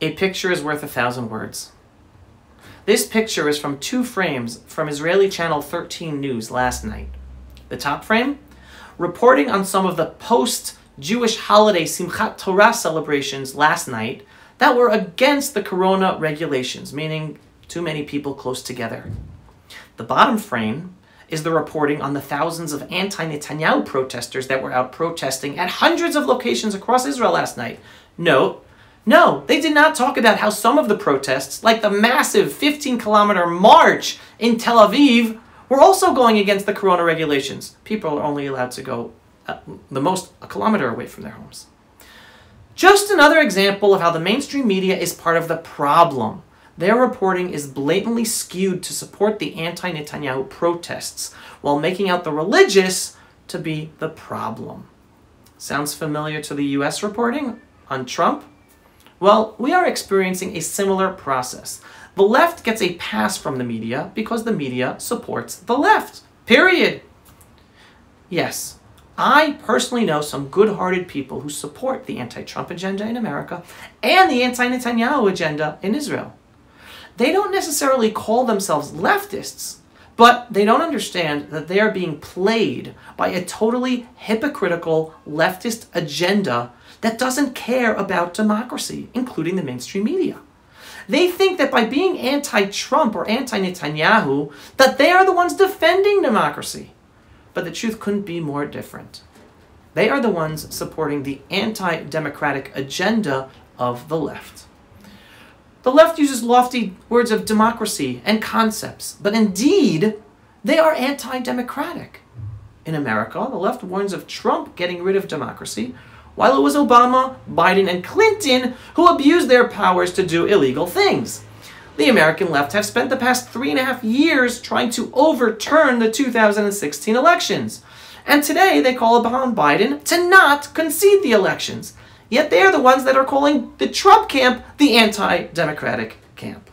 A picture is worth 1,000 words. This picture is from 2 frames from Israeli channel 13 News last night. The top frame, reporting on some of the post-Jewish holiday Simchat Torah celebrations last night that were against the corona regulations, meaning too many people close together. The bottom frame is the reporting on the thousands of anti-Netanyahu protesters that were out protesting at hundreds of locations across Israel last night. Note, no, they did not talk about how some of the protests, like the massive 15-kilometer march in Tel Aviv, were also going against the corona regulations. People are only allowed to go the most a kilometer away from their homes. Just another example of how the mainstream media is part of the problem. Their reporting is blatantly skewed to support the anti-Netanyahu protests, while making out the religious to be the problem. Sounds familiar to the US reporting on Trump? Well, we are experiencing a similar process. The left gets a pass from the media because the media supports the left. Period. Yes, I personally know some good-hearted people who support the anti-Trump agenda in America and the anti-Netanyahu agenda in Israel. They don't necessarily call themselves leftists, but they don't understand that they are being played by a totally hypocritical leftist agenda that doesn't care about democracy, including the mainstream media. They think that by being anti-Trump or anti-Netanyahu, that they are the ones defending democracy. But the truth couldn't be more different. They are the ones supporting the anti-democratic agenda of the left. The left uses lofty words of democracy and concepts, but indeed, they are anti-democratic. In America, the left warns of Trump getting rid of democracy, while it was Obama, Biden, and Clinton who abused their powers to do illegal things. The American left have spent the past 3.5 years trying to overturn the 2016 elections. And today they call upon Biden to not concede the elections. Yet they are the ones that are calling the Trump camp the anti-democratic camp.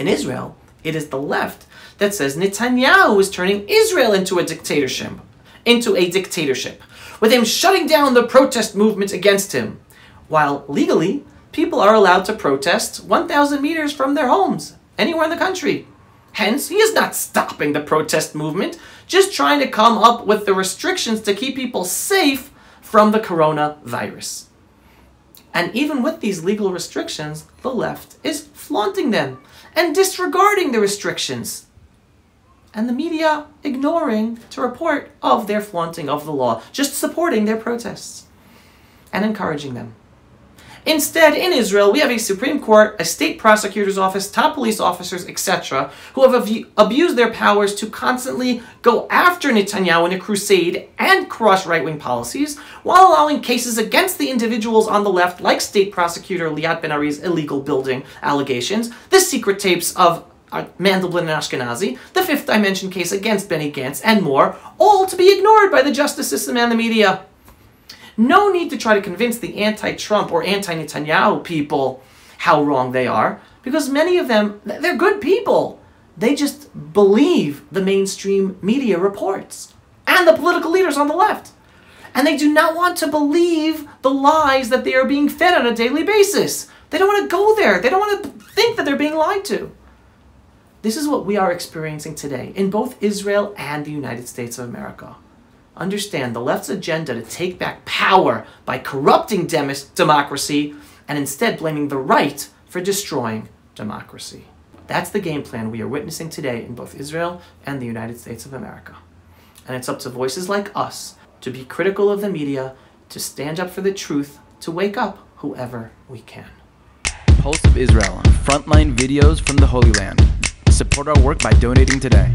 In Israel, it is the left that says Netanyahu is turning Israel into a dictatorship, with him shutting down the protest movement against him, while legally, people are allowed to protest 1,000 meters from their homes, anywhere in the country. Hence, he is not stopping the protest movement, just trying to come up with the restrictions to keep people safe from the coronavirus. And even with these legal restrictions, the left is flaunting them and disregarding the restrictions, and the media ignoring to report of their flaunting of the law, just supporting their protests and encouraging them. Instead, in Israel, we have a Supreme Court, a state prosecutor's office, top police officers, etc., who have abused their powers to constantly go after Netanyahu in a crusade and crush right-wing policies, while allowing cases against the individuals on the left, like State Prosecutor Liat Ben-Ari's illegal building allegations, the secret tapes of Mandelblit and Ashkenazi, the Fifth Dimension case against Benny Gantz, and more, all to be ignored by the justice system and the media. No need to try to convince the anti-Trump or anti-Netanyahu people how wrong they are, because many of them, they're good people. They just believe the mainstream media reports and the political leaders on the left. And they do not want to believe the lies that they are being fed on a daily basis. They don't want to go there. They don't want to think that they're being lied to. This is what we are experiencing today in both Israel and the United States of America. Understand the left's agenda to take back power by corrupting democracy and instead blaming the right for destroying democracy. That's the game plan we are witnessing today in both Israel and the United States of America. And it's up to voices like us to be critical of the media, to stand up for the truth, to wake up whoever we can. Pulse of Israel, frontline videos from the Holy Land. Support our work by donating today.